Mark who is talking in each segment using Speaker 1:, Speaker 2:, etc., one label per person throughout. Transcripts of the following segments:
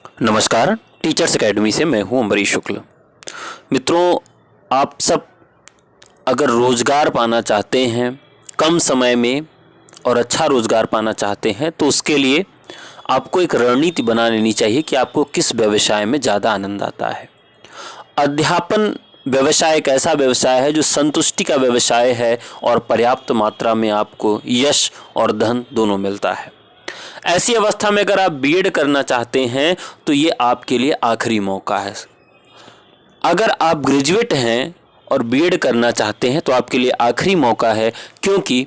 Speaker 1: नमस्कार। Teachers academy से मैं हूं अम्बरीश शुक्ल। मित्रों, आप सब अगर रोज़गार पाना चाहते हैं कम समय में और अच्छा रोज़गार पाना चाहते हैं तो उसके लिए आपको एक रणनीति बना लेनी चाहिए कि आपको किस व्यवसाय में ज़्यादा आनंद आता है। अध्यापन व्यवसाय एक ऐसा व्यवसाय है जो संतुष्टि का व्यवसाय है और पर्याप्त मात्रा में आपको यश और धन दोनों मिलता है। ऐसी अवस्था में अगर आप बीएड करना चाहते हैं तो ये आपके लिए आखिरी मौका है। अगर आप ग्रेजुएट हैं और बीएड करना चाहते हैं तो आपके लिए आखिरी मौका है, क्योंकि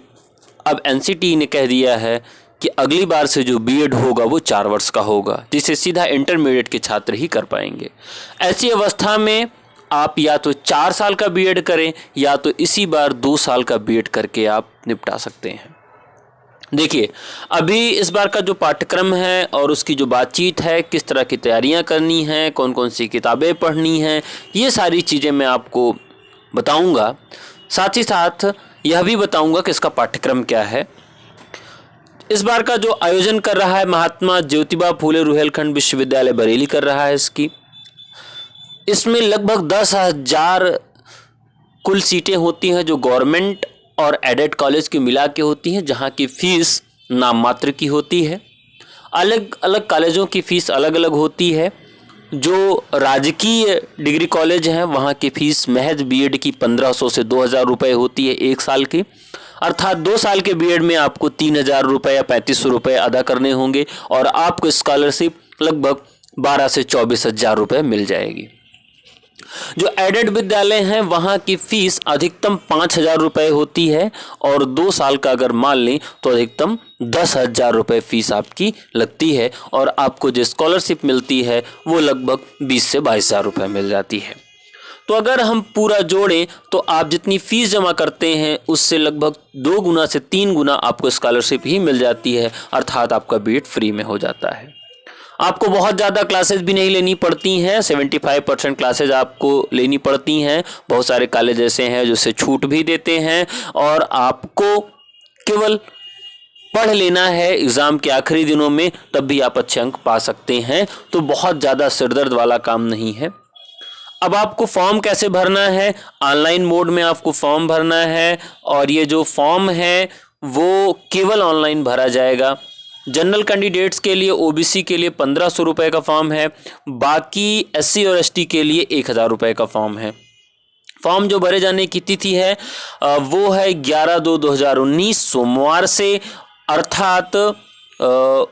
Speaker 1: अब एनसीटीई ने कह दिया है कि अगली बार से जो बीएड होगा वो 4 वर्ष का होगा, जिसे सीधा इंटरमीडिएट के छात्र ही कर पाएंगे। ऐसी अवस्था में आप या तो 4 साल का बीएड करें या तो इसी बार 2 साल का बीएड करके आप निपटा सकते हैं। देखिए, अभी इस बार का जो पाठ्यक्रम है और उसकी जो बातचीत है, किस तरह की तैयारियां करनी हैं, कौन कौन सी किताबें पढ़नी हैं, ये सारी चीज़ें मैं आपको बताऊंगा। साथ ही साथ यह भी बताऊंगा कि इसका पाठ्यक्रम क्या है। इस बार का जो आयोजन कर रहा है महात्मा ज्योतिबा फूले रुहेलखंड विश्वविद्यालय बरेली कर रहा है। इसमें लगभग 10,000 कुल सीटें होती हैं जो गवर्नमेंट और एडेड कॉलेज की मिला के होती हैं, जहाँ की फ़ीस नाम मात्र की होती है। अलग अलग कॉलेजों की फ़ीस अलग अलग होती है। जो राजकीय डिग्री कॉलेज हैं वहाँ की फ़ीस महज बीएड की 1500 से 2000 रुपये होती है 1 साल की, अर्थात 2 साल के बीएड में आपको 3000 रुपये या 3500 रुपये अदा करने होंगे और आपको स्कॉलरशिप लगभग 12 से 24,000 रुपये मिल जाएगी। जो एडेड विद्यालय हैं वहाँ की फ़ीस अधिकतम 5,000 रुपये होती है और 2 साल का अगर मान लें तो अधिकतम 10,000 रुपये फ़ीस आपकी लगती है और आपको जो स्कॉलरशिप मिलती है वो लगभग 20 से 22,000 रुपये मिल जाती है। तो अगर हम पूरा जोड़ें तो आप जितनी फ़ीस जमा करते हैं उससे लगभग 2 गुना से 3 गुना आपको स्कॉलरशिप ही मिल जाती है, अर्थात आपका बीएड फ्री में हो जाता है। आपको बहुत ज़्यादा क्लासेस भी नहीं लेनी पड़ती हैं, 75% क्लासेज आपको लेनी पड़ती हैं। बहुत सारे कॉलेज ऐसे हैं जो इसे छूट भी देते हैं और आपको केवल पढ़ लेना है एग्ज़ाम के आखिरी दिनों में, तब भी आप अच्छे अंक पा सकते हैं। तो बहुत ज़्यादा सिरदर्द वाला काम नहीं है। अब आपको फॉर्म कैसे भरना है? ऑनलाइन मोड में आपको फॉर्म भरना है और ये जो फॉर्म है वो केवल ऑनलाइन भरा जाएगा। जनरल कैंडिडेट्स के लिए, ओबीसी के लिए 1500 रुपये का फॉर्म है, बाकी एससी और एसटी के लिए 1000 रुपये का फॉर्म है। फॉर्म जो भरे जाने की तिथि है वो है 11/2/2019 सोमवार से, अर्थात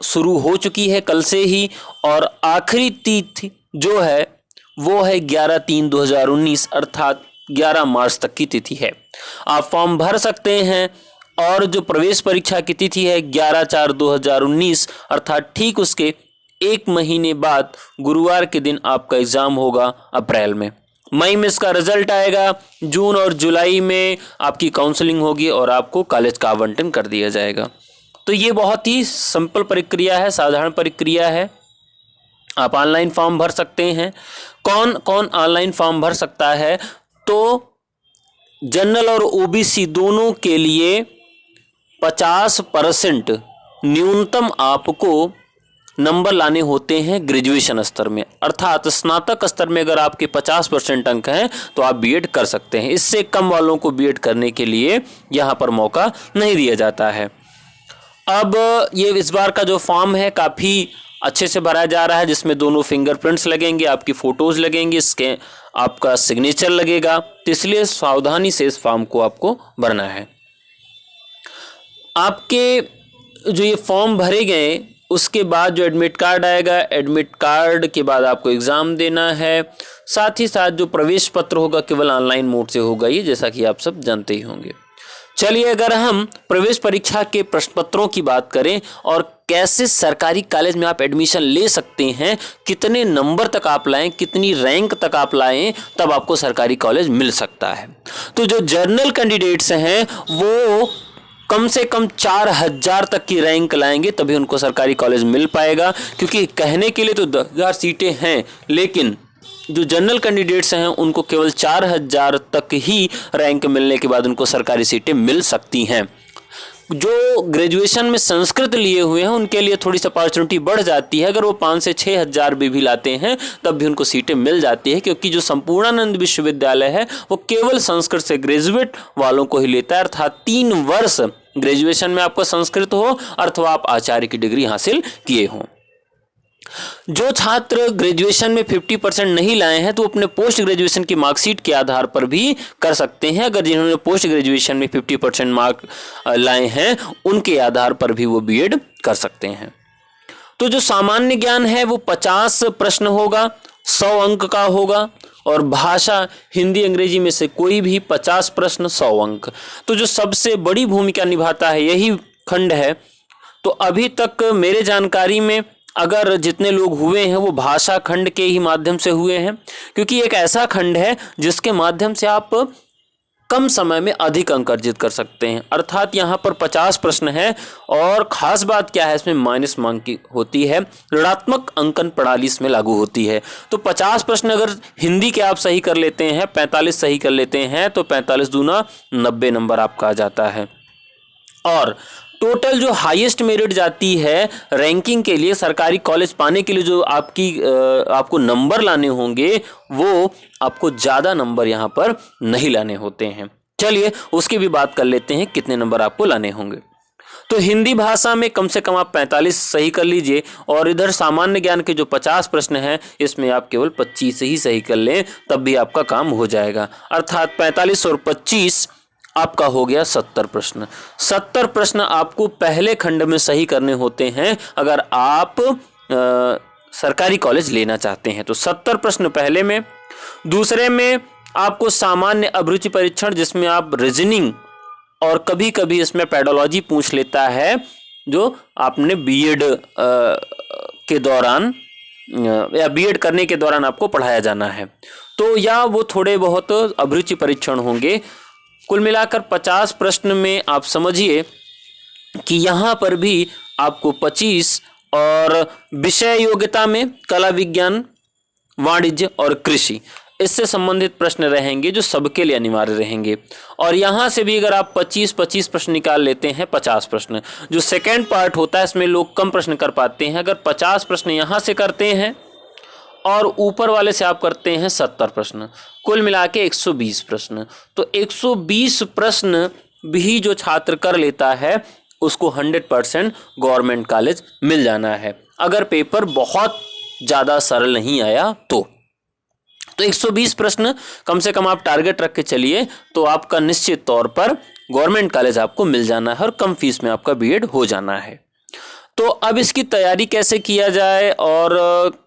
Speaker 1: शुरू हो चुकी है कल से ही, और आखिरी तिथि जो है वो है 11/3/2019 अर्थात 11 मार्च तक की तिथि है। आप फॉर्म भर सकते हैं और जो प्रवेश परीक्षा की तिथि है 11/4/2019 अर्थात ठीक उसके 1 महीने बाद गुरुवार के दिन आपका एग्ज़ाम होगा अप्रैल में। मई में इसका रिजल्ट आएगा, जून और जुलाई में आपकी काउंसलिंग होगी और आपको कॉलेज का आवंटन कर दिया जाएगा। तो ये बहुत ही सिंपल प्रक्रिया है, साधारण प्रक्रिया है। आप ऑनलाइन फॉर्म भर सकते हैं। कौन कौन ऑनलाइन फॉर्म भर सकता है? तो जनरल और ओबीसी दोनों के लिए 50% न्यूनतम आपको नंबर लाने होते हैं ग्रेजुएशन स्तर में, अर्थात स्नातक स्तर में अगर आपके 50% अंक हैं तो आप बीएड कर सकते हैं। इससे कम वालों को बीएड करने के लिए यहाँ पर मौका नहीं दिया जाता है। अब ये इस बार का जो फॉर्म है काफ़ी अच्छे से भरा जा रहा है, जिसमें दोनों फिंगरप्रिंट्स लगेंगे, आपकी फ़ोटोज़ लगेंगी, इसके आपका सिग्नेचर लगेगा। तो इसलिए सावधानी से इस फॉर्म को आपको भरना है। आपके जो ये फॉर्म भरे गए उसके बाद जो एडमिट कार्ड आएगा, एडमिट कार्ड के बाद आपको एग्ज़ाम देना है। साथ ही साथ जो प्रवेश पत्र होगा केवल ऑनलाइन मोड से होगा, ये जैसा कि आप सब जानते ही होंगे। चलिए, अगर हम प्रवेश परीक्षा के प्रश्न पत्रों की बात करें और कैसे सरकारी कॉलेज में आप एडमिशन ले सकते हैं, कितने नंबर तक आप लाएं, कितनी रैंक तक आप लाएं, तब आपको सरकारी कॉलेज मिल सकता है। तो जो जर्नल कैंडिडेट्स हैं वो कम से कम 4000 तक की रैंक लाएंगे तभी उनको सरकारी कॉलेज मिल पाएगा, क्योंकि कहने के लिए तो 10,000 सीटें हैं, लेकिन जो जनरल कैंडिडेट्स हैं उनको केवल 4000 तक ही रैंक मिलने के बाद उनको सरकारी सीटें मिल सकती हैं। जो ग्रेजुएशन में संस्कृत लिए हुए हैं उनके लिए थोड़ी सी अपॉर्चुनिटी बढ़ जाती है। अगर वो 5 से 6 हज़ार भी लाते हैं तब भी उनको सीटें मिल जाती है, क्योंकि जो संपूर्णानंद विश्वविद्यालय है वो केवल संस्कृत से ग्रेजुएट वालों को ही लेता है, अर्थात 3 वर्ष ग्रेजुएशन में आपका संस्कृत हो अथवा आप आचार्य की डिग्री हासिल किए हों। जो छात्र ग्रेजुएशन में 50% नहीं लाए हैं तो अपने पोस्ट ग्रेजुएशन की मार्कशीट के आधार पर भी कर सकते हैं। अगर जिन्होंने पोस्ट ग्रेजुएशन में 50% मार्क लाए हैं उनके आधार पर भी वो बीएड कर सकते हैं। तो जो सामान्य ज्ञान है वो 50 प्रश्न होगा, 100 अंक का होगा, और भाषा हिंदी अंग्रेजी में से कोई भी 50 प्रश्न 100 अंक। तो जो सबसे बड़ी भूमिका निभाता है यही खंड है। तो अभी तक मेरे जानकारी में अगर जितने लोग हुए हैं वो भाषा खंड के ही माध्यम से हुए हैं, क्योंकि एक ऐसा खंड है जिसके माध्यम से आप कम समय में अधिक अंक अर्जित कर सकते हैं। अर्थात यहाँ पर 50 प्रश्न है और ख़ास बात क्या है, इसमें माइनस मार्क की होती है, ऋणात्मक अंकन प्रणाली इसमें लागू होती है। तो 50 प्रश्न अगर हिंदी के आप सही कर लेते हैं, 45 सही कर लेते हैं तो 45 दूना 90 नंबर आपका आ जाता है। और टोटल जो हाईएस्ट मेरिट जाती है रैंकिंग के लिए, सरकारी कॉलेज पाने के लिए जो आपको नंबर लाने होंगे वो आपको ज़्यादा नंबर यहाँ पर नहीं लाने होते हैं। चलिए उसकी भी बात कर लेते हैं कितने नंबर आपको लाने होंगे। तो हिंदी भाषा में कम से कम आप 45 सही कर लीजिए, और इधर सामान्य ज्ञान के जो 50 प्रश्न हैं इसमें आप केवल 25 ही सही कर लें तब भी आपका काम हो जाएगा। अर्थात 45 और 25 आपका हो गया 70 प्रश्न। 70 प्रश्न आपको पहले खंड में सही करने होते हैं अगर आप सरकारी कॉलेज लेना चाहते हैं। तो 70 प्रश्न पहले में। दूसरे में आपको सामान्य अभिरुचि परीक्षण, जिसमें आप रीजनिंग और कभी कभी इसमें पेडोलॉजी पूछ लेता है, जो आपने बीएड के दौरान या बीएड करने के दौरान आपको पढ़ाया जाना है। तो या वो थोड़े बहुत अभिरुचि परीक्षण होंगे। कुल मिलाकर 50 प्रश्न में आप समझिए कि यहाँ पर भी आपको 25 और विषय योग्यता में कला, विज्ञान, वाणिज्य और कृषि इससे संबंधित प्रश्न रहेंगे जो सबके लिए अनिवार्य रहेंगे। और यहाँ से भी अगर आप 25 प्रश्न निकाल लेते हैं, 50 प्रश्न जो सेकेंड पार्ट होता है इसमें लोग कम प्रश्न कर पाते हैं। अगर 50 प्रश्न यहाँ से करते हैं और ऊपर वाले से आप करते हैं 70 प्रश्न, कुल मिला के 120 प्रश्न। तो 120 प्रश्न भी जो छात्र कर लेता है उसको 100% गवर्नमेंट कॉलेज मिल जाना है, अगर पेपर बहुत ज़्यादा सरल नहीं आया तो 120 प्रश्न कम से कम आप टारगेट रख के चलिए तो आपका निश्चित तौर पर गवर्नमेंट कॉलेज आपको मिल जाना है और कम फीस में आपका बीएड हो जाना है। तो अब इसकी तैयारी कैसे किया जाए और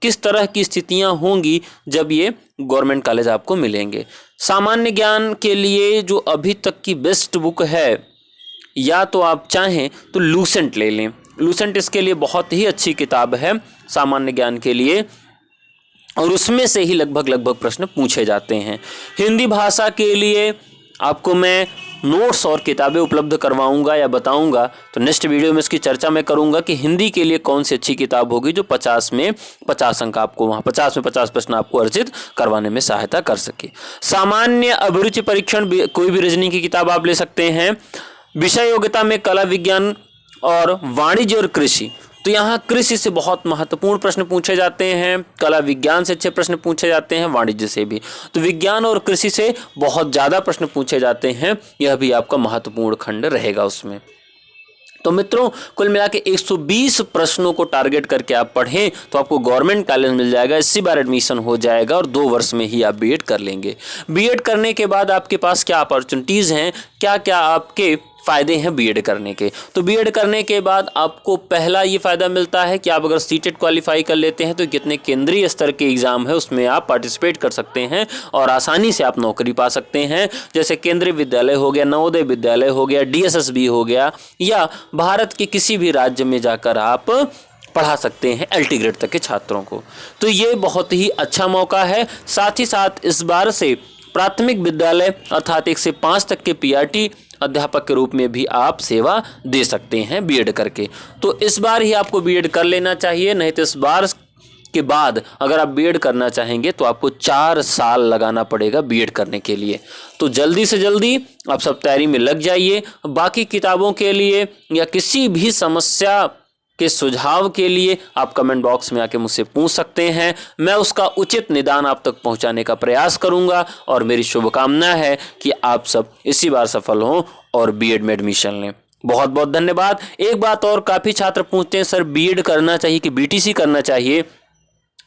Speaker 1: किस तरह की स्थितियां होंगी जब ये गवर्नमेंट कॉलेज आपको मिलेंगे। सामान्य ज्ञान के लिए जो अभी तक की बेस्ट बुक है, या तो आप चाहें तो लूसेंट ले लें। लूसेंट इसके लिए बहुत ही अच्छी किताब है सामान्य ज्ञान के लिए, और उसमें से ही लगभग प्रश्न पूछे जाते हैं। हिंदी भाषा के लिए आपको मैं नोट्स और किताबें उपलब्ध करवाऊंगा या बताऊंगा, तो नेक्स्ट वीडियो में इसकी चर्चा मैं करूंगा कि हिंदी के लिए कौन सी अच्छी किताब होगी जो 50 में 50 अंक आपको वहाँ 50 में 50 प्रश्न आपको अर्जित करवाने में सहायता कर सके। सामान्य अभिरुचि परीक्षण कोई भी रीजनिंग की किताब आप ले सकते हैं। विषय योग्यता में कला, विज्ञान और वाणिज्य और कृषि, तो यहाँ कृषि से बहुत महत्वपूर्ण प्रश्न पूछे जाते हैं, कला विज्ञान से अच्छे प्रश्न पूछे जाते हैं, वाणिज्य से भी। तो विज्ञान और कृषि से बहुत ज़्यादा प्रश्न पूछे जाते हैं, यह भी आपका महत्वपूर्ण खंड रहेगा उसमें। तो मित्रों कुल मिला के 120 प्रश्नों को टारगेट करके आप पढ़ें तो आपको गवर्नमेंट कॉलेज मिल जाएगा, इसी बार एडमिशन हो जाएगा और 2 वर्ष में ही आप बीएड कर लेंगे। बीएड करने के बाद आपके पास क्या अपॉर्चुनिटीज़ हैं, क्या क्या आपके फ़ायदे हैं बीएड करने के। तो बीएड करने के बाद आपको पहला ये फ़ायदा मिलता है कि आप अगर सीटेट क्वालिफाई कर लेते हैं तो कितने केंद्रीय स्तर के एग्ज़ाम है उसमें आप पार्टिसिपेट कर सकते हैं और आसानी से आप नौकरी पा सकते हैं। जैसे केंद्रीय विद्यालय हो गया, नवोदय विद्यालय हो गया, डीएसएसबी हो गया, या भारत के किसी भी राज्य में जाकर आप पढ़ा सकते हैं LT ग्रेड तक के छात्रों को। तो ये बहुत ही अच्छा मौका है। साथ ही साथ इस बार से प्राथमिक विद्यालय अर्थात 1 से 5 तक के PRT अध्यापक के रूप में भी आप सेवा दे सकते हैं बीएड करके। तो इस बार ही आपको बीएड कर लेना चाहिए, नहीं तो इस बार के बाद अगर आप बीएड करना चाहेंगे तो आपको 4 साल लगाना पड़ेगा बीएड करने के लिए। तो जल्दी से जल्दी आप सब तैयारी में लग जाइए। बाकी किताबों के लिए या किसी भी समस्या के सुझाव के लिए आप कमेंट बॉक्स में आके मुझसे पूछ सकते हैं। मैं उसका उचित निदान आप तक पहुंचाने का प्रयास करूंगा और मेरी शुभकामना है कि आप सब इसी बार सफल हों और बीएड में एडमिशन लें। बहुत बहुत धन्यवाद। एक बात और, काफ़ी छात्र पूछते हैं सर बीएड करना चाहिए कि बीटीसी करना चाहिए,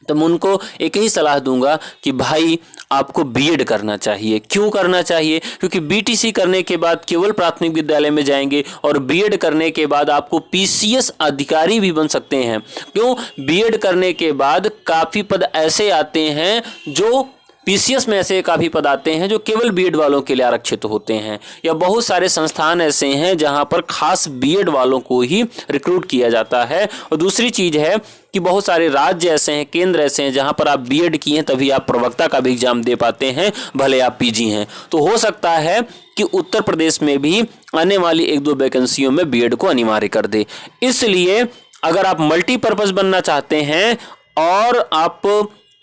Speaker 1: तो मैं उनको एक ही सलाह दूंगा कि भाई आपको बीएड करना चाहिए। क्यों करना चाहिए? क्योंकि बीटीसी करने के बाद केवल प्राथमिक विद्यालय में जाएंगे और बीएड करने के बाद आपको पीसीएस अधिकारी भी बन सकते हैं। क्यों? बीएड करने के बाद काफ़ी पद ऐसे आते हैं जो पीसीएस में ऐसे काफ़ी पद आते हैं जो केवल बीएड वालों के लिए आरक्षित होते हैं, या बहुत सारे संस्थान ऐसे हैं जहां पर खास बीएड वालों को ही रिक्रूट किया जाता है। और दूसरी चीज़ है कि बहुत सारे राज्य ऐसे हैं, केंद्र ऐसे हैं जहां पर आप बीएड किए हैं तभी आप प्रवक्ता का भी एग्जाम दे पाते हैं, भले आप पीजी हैं। तो हो सकता है कि उत्तर प्रदेश में भी आने वाली 1-2 वैकेंसियों में बीएड को अनिवार्य कर दे। इसलिए अगर आप मल्टीपर्पज़ बनना चाहते हैं और आप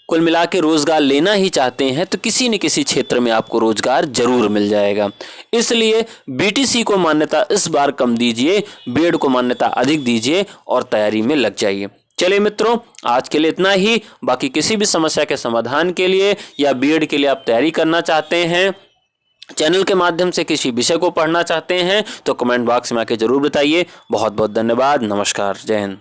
Speaker 1: कुल मिला के रोजगार लेना ही चाहते हैं तो किसी न किसी क्षेत्र में आपको रोजगार जरूर मिल जाएगा। इसलिए बीटीसी को मान्यता इस बार कम दीजिए, बीएड को मान्यता अधिक दीजिए और तैयारी में लग जाइए। चलिए मित्रों, आज के लिए इतना ही। बाकी किसी भी समस्या के समाधान के लिए या बीएड के लिए आप तैयारी करना चाहते हैं, चैनल के माध्यम से किसी विषय को पढ़ना चाहते हैं तो कमेंट बॉक्स में आके जरूर बताइए। बहुत बहुत धन्यवाद। नमस्कार। जय हिंद।